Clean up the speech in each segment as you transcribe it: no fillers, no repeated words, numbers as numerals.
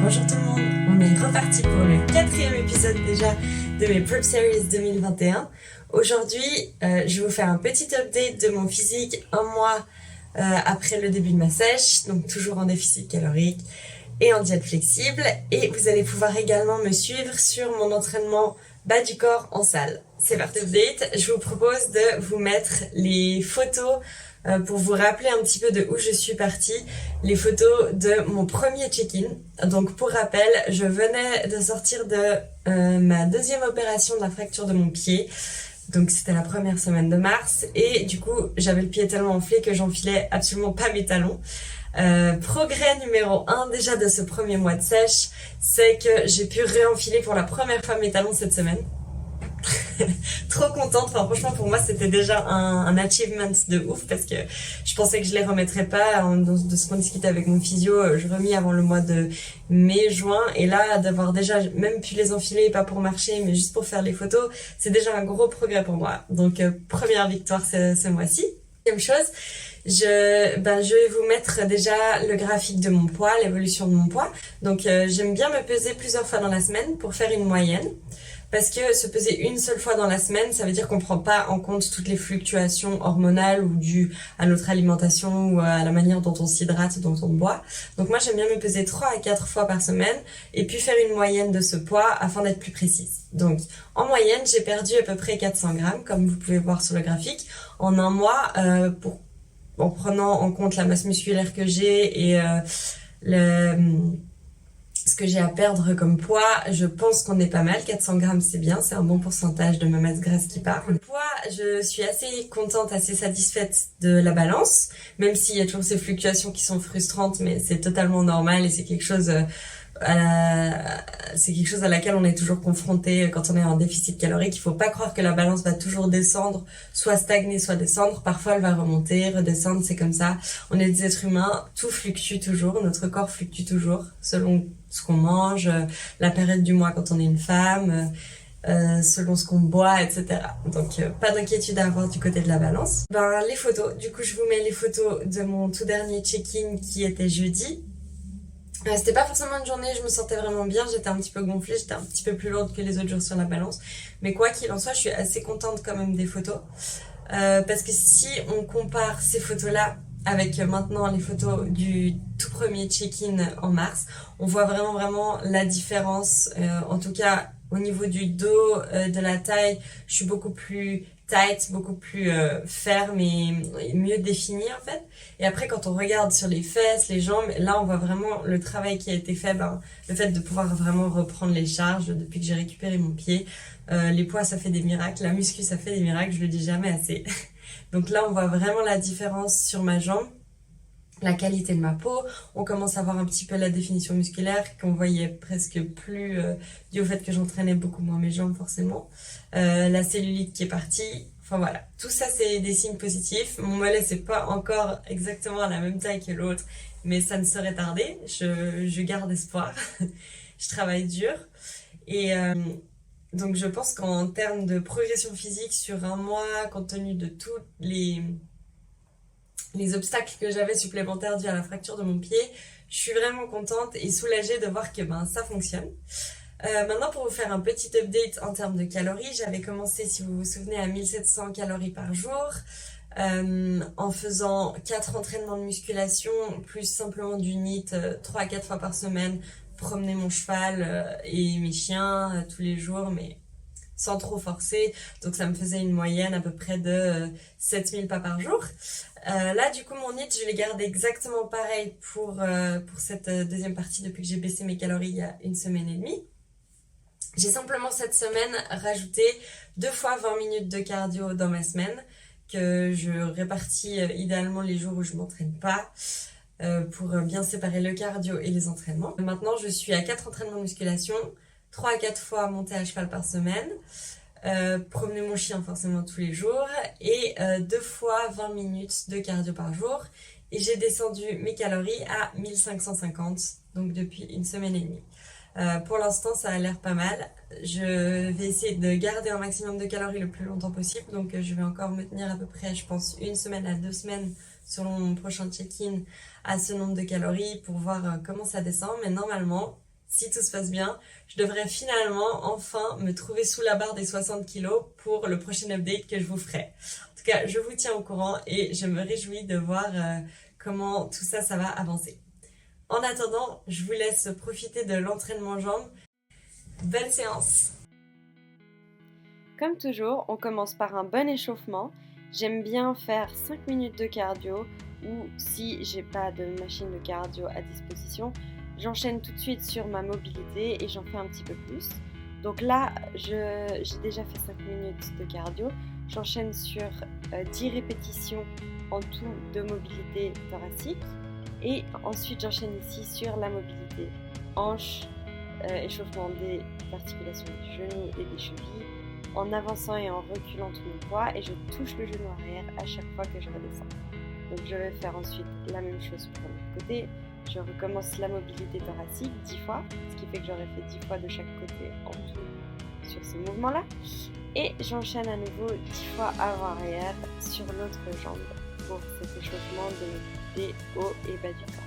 Bonjour tout le monde, on est reparti pour le 4e épisode déjà de mes Prep Series 2021. Aujourd'hui, je vais vous faire un petit update de mon physique un mois après le début de ma sèche, donc toujours en déficit calorique et en diète flexible. Et vous allez pouvoir également me suivre sur mon entraînement bas du corps en salle. C'est parti update, je vous propose de vous mettre les photos pour vous rappeler un petit peu de où je suis partie, les photos de mon premier check-in. Donc pour rappel, je venais de sortir de ma deuxième opération de la fracture de mon pied. Donc c'était la première semaine de mars et du coup j'avais le pied tellement enflé que j'enfilais absolument pas mes talons. Progrès numéro 1 déjà de ce premier mois de sèche, c'est que j'ai pu réenfiler pour la première fois mes talons cette semaine. Trop contente, enfin franchement pour moi c'était déjà un achievement de ouf parce que je pensais que je les remettrais pas de ce qu'on discutait avec mon physio, je remis avant le mois de mai-juin et là d'avoir déjà même pu les enfiler, pas pour marcher mais juste pour faire les photos, c'est déjà un gros progrès pour moi. Donc première victoire ce mois-ci. Deuxième chose, je vais vous mettre déjà le graphique de mon poids, l'évolution de mon poids. Donc j'aime bien me peser plusieurs fois dans la semaine pour faire une moyenne. Parce que se peser une seule fois dans la semaine, ça veut dire qu'on prend pas en compte toutes les fluctuations hormonales ou dues à notre alimentation ou à la manière dont on s'hydrate, dont on boit. Donc moi j'aime bien me peser 3 à 4 fois par semaine et puis faire une moyenne de ce poids afin d'être plus précise. Donc en moyenne j'ai perdu à peu près 400 grammes comme vous pouvez voir sur le graphique en un mois en prenant en compte la masse musculaire que j'ai et ce que j'ai à perdre comme poids, je pense qu'on est pas mal. 400 grammes, c'est bien, c'est un bon pourcentage de ma masse grasse qui part. Le poids, je suis assez contente, assez satisfaite de la balance, même s'il y a toujours ces fluctuations qui sont frustrantes, mais c'est totalement normal et c'est quelque chose à laquelle on est toujours confronté quand on est en déficit calorique. Il faut pas croire que la balance va toujours descendre, soit stagner, soit descendre. Parfois, elle va remonter, redescendre, c'est comme ça. On est des êtres humains, tout fluctue toujours, notre corps fluctue toujours selon ce qu'on mange, la période du mois quand on est une femme, selon ce qu'on boit, etc. Donc pas d'inquiétude à avoir du côté de la balance. Les photos, du coup je vous mets les photos de mon tout dernier check-in qui était jeudi. C'était pas forcément une journée, je me sentais vraiment bien, j'étais un petit peu gonflée, j'étais un petit peu plus lourde que les autres jours sur la balance. Mais quoi qu'il en soit, je suis assez contente quand même des photos. Parce que si on compare ces photos-là avec maintenant les photos du tout premier check-in en mars, on voit vraiment la différence. En tout cas, au niveau du dos, de la taille, je suis beaucoup plus tight, beaucoup plus ferme et mieux définie en fait. Et après quand on regarde sur les fesses, les jambes, là on voit vraiment le travail qui a été fait, le fait de pouvoir vraiment reprendre les charges depuis que j'ai récupéré mon pied. Les poids ça fait des miracles, la muscu ça fait des miracles, je le dis jamais assez. Donc là on voit vraiment la différence sur ma jambe, la qualité de ma peau, on commence à voir un petit peu la définition musculaire qu'on voyait presque plus dû au fait que j'entraînais beaucoup moins mes jambes forcément, la cellulite qui est partie, enfin voilà, tout ça c'est des signes positifs. Mon mollet c'est pas encore exactement à la même taille que l'autre, mais ça ne saurait tarder, je garde espoir, je travaille dur et donc je pense qu'en termes de progression physique sur un mois, compte tenu de tous les obstacles que j'avais supplémentaires dus à la fracture de mon pied, je suis vraiment contente et soulagée de voir que ça fonctionne. Maintenant pour vous faire un petit update en termes de calories, j'avais commencé si vous vous souvenez à 1700 calories par jour en faisant 4 entraînements de musculation plus simplement du NEAT 3 à 4 fois par semaine, promener mon cheval et mes chiens tous les jours mais sans trop forcer, donc ça me faisait une moyenne à peu près de 7000 pas par jour. Là du coup mon NEAT je l'ai gardé exactement pareil pour cette deuxième partie depuis que j'ai baissé mes calories il y a 1 semaine et demie. J'ai simplement cette semaine rajouté 2 fois 20 minutes de cardio dans ma semaine que je répartis idéalement les jours où je m'entraîne pas pour bien séparer le cardio et les entraînements. Maintenant je suis à 4 entraînements de musculation, 3 à 4 fois monter à cheval par semaine, promener mon chien forcément tous les jours et 2 fois 20 minutes de cardio par jour et j'ai descendu mes calories à 1550 donc depuis 1 semaine et demie. Pour l'instant ça a l'air pas mal, je vais essayer de garder un maximum de calories le plus longtemps possible donc je vais encore me tenir à peu près je pense 1 semaine à 2 semaines selon mon prochain check-in à ce nombre de calories pour voir comment ça descend mais normalement si tout se passe bien, je devrais finalement enfin me trouver sous la barre des 60 kilos pour le prochain update que je vous ferai. En tout cas, je vous tiens au courant et je me réjouis de voir comment tout ça va avancer. En attendant, je vous laisse profiter de l'entraînement jambes. Bonne séance! Comme toujours, on commence par un bon échauffement. J'aime bien faire 5 minutes de cardio ou si j'ai pas de machine de cardio à disposition, j'enchaîne tout de suite sur ma mobilité et j'en fais un petit peu plus. Donc là, j'ai déjà fait 5 minutes de cardio. J'enchaîne sur 10 répétitions en tout de mobilité thoracique. Et ensuite, j'enchaîne ici sur la mobilité hanche, échauffement des articulations des genoux et des chevilles, en avançant et en reculant tout mon poids, et je touche le genou arrière à chaque fois que je redescends. Donc je vais faire ensuite la même chose pour l'autre côté. Je recommence la mobilité thoracique 10 fois, ce qui fait que j'aurai fait 10 fois de chaque côté en tout sur ce mouvement-là. Et j'enchaîne à nouveau 10 fois avant-arrière sur l'autre jambe pour cet échauffement de mobilité haut et bas du corps.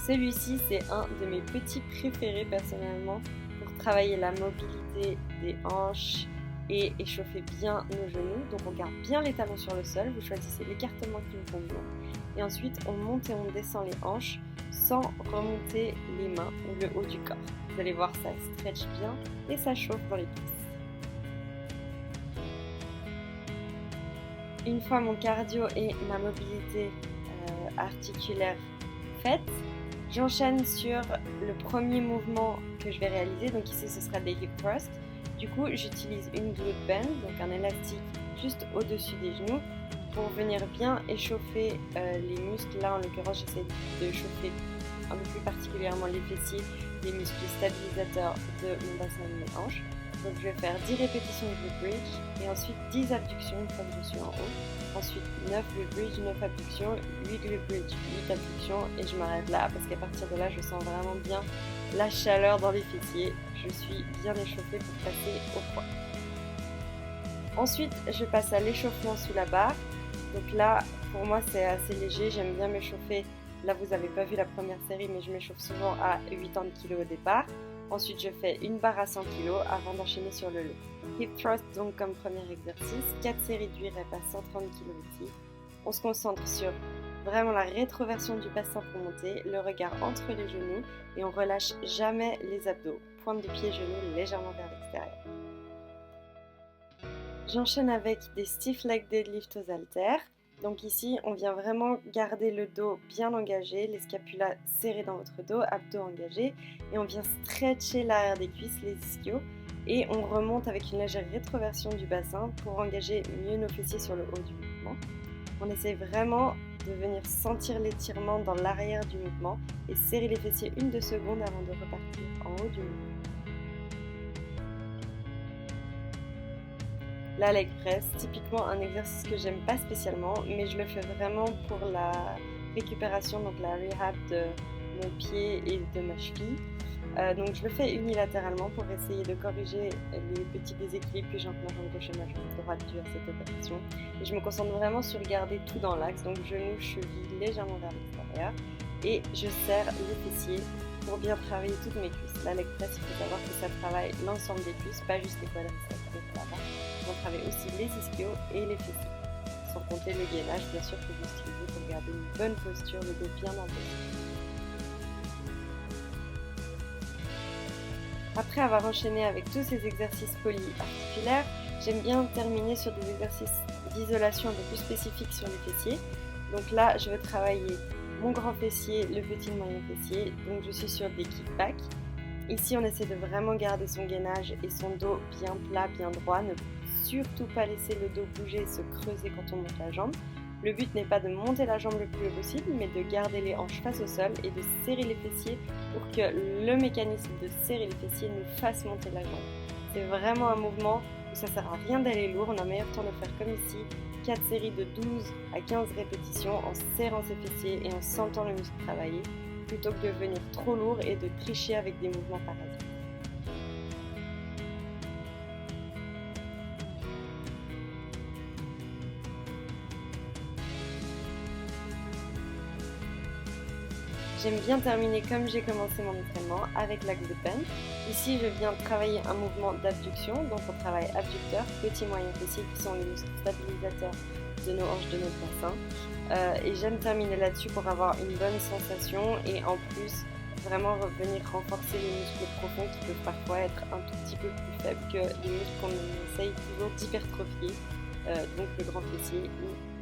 Celui-ci, c'est un de mes petits préférés personnellement pour travailler la mobilité des hanches et échauffer bien nos genoux. Donc on garde bien les talons sur le sol, vous choisissez l'écartement qui vous convient. Et ensuite, on monte et on descend les hanches sans remonter les mains ou le haut du corps. Vous allez voir, ça stretch bien et ça chauffe dans les cuisses. Une fois mon cardio et ma mobilité articulaire faite, j'enchaîne sur le premier mouvement que je vais réaliser. Donc ici, ce sera des hip thrusts. Du coup, j'utilise une glute band, donc un élastique juste au-dessus des genoux pour venir bien échauffer les muscles. Là, en l'occurrence, j'essaie de chauffer un peu plus particulièrement les fessiers, les muscles stabilisateurs de mon bassin et de mes hanches. Donc je vais faire 10 répétitions de glute bridge et ensuite 10 abductions une fois que je suis en haut. Ensuite 9 glute bridge, 9 abductions, 8 glute bridge, 8 abductions et je m'arrête là parce qu'à partir de là je sens vraiment bien la chaleur dans les fessiers. Je suis bien échauffée pour passer au poids. Ensuite je passe à l'échauffement sous la barre. Donc là pour moi c'est assez léger, j'aime bien m'échauffer. Là vous n'avez pas vu la première série mais je m'échauffe souvent à 80 kg au départ. Ensuite, je fais une barre à 100 kg avant d'enchaîner sur le low. Hip thrust donc comme premier exercice, 4 séries du rep à 130 kg ici. On se concentre sur vraiment la rétroversion du bassin pour monter, le regard entre les genoux et on relâche jamais les abdos. Pointe de pied, genoux légèrement vers l'extérieur. J'enchaîne avec des stiff leg deadlift aux haltères. Donc ici, on vient vraiment garder le dos bien engagé, les scapulas serrés dans votre dos, abdos engagés, et on vient stretcher l'arrière des cuisses, les ischios, et on remonte avec une légère rétroversion du bassin pour engager mieux nos fessiers sur le haut du mouvement. On essaie vraiment de venir sentir l'étirement dans l'arrière du mouvement et serrer les fessiers 1-2 secondes avant de repartir en haut du mouvement. La leg press, typiquement un exercice que j'aime pas spécialement, mais je le fais vraiment pour la récupération, donc la rehab de mon pied et de ma cheville. Donc je le fais unilatéralement pour essayer de corriger les petits déséquilibres que j'ai entre ma jambe gauche et ma jambe droite dû à cette opération. Et je me concentre vraiment sur garder tout dans l'axe, donc genoux, chevilles légèrement vers l'extérieur. Et je serre les fessiers pour bien travailler toutes mes cuisses. La leg press, il faut savoir que ça travaille l'ensemble des cuisses, pas juste les quadriceps. On travaille aussi les ischios et les fessiers, sans compter le gainage bien sûr que vous utilisez pour garder une bonne posture, le dos bien imposé. Après avoir enchaîné avec tous ces exercices polyarticulaires, j'aime bien terminer sur des exercices d'isolation un peu plus spécifiques sur les fessiers. Donc là, je vais travailler mon grand fessier, le petit et le moyen fessier, donc je suis sur des kickbacks. Ici, on essaie de vraiment garder son gainage et son dos bien plat, bien droit, ne surtout pas laisser le dos bouger et se creuser quand on monte la jambe. Le but n'est pas de monter la jambe le plus haut possible, mais de garder les hanches face au sol et de serrer les fessiers pour que le mécanisme de serrer les fessiers nous fasse monter la jambe. C'est vraiment un mouvement où ça sert à rien d'aller lourd, on a meilleur temps de faire comme ici, 4 séries de 12 à 15 répétitions en serrant ses fessiers et en sentant le muscle travailler, plutôt que de venir trop lourd et de tricher avec des mouvements parasites. J'aime bien terminer comme j'ai commencé mon entraînement avec la gluten. Ici, je viens travailler un mouvement d'abduction, donc on travaille abducteur, petit, moyen fessier qui sont les muscles stabilisateurs de nos hanches, de notre bassin. Et j'aime terminer là-dessus pour avoir une bonne sensation et en plus vraiment revenir renforcer les muscles profonds qui peuvent parfois être un tout petit peu plus faibles que les muscles qu'on essaye toujours d'hypertrophier, donc le grand fessier ou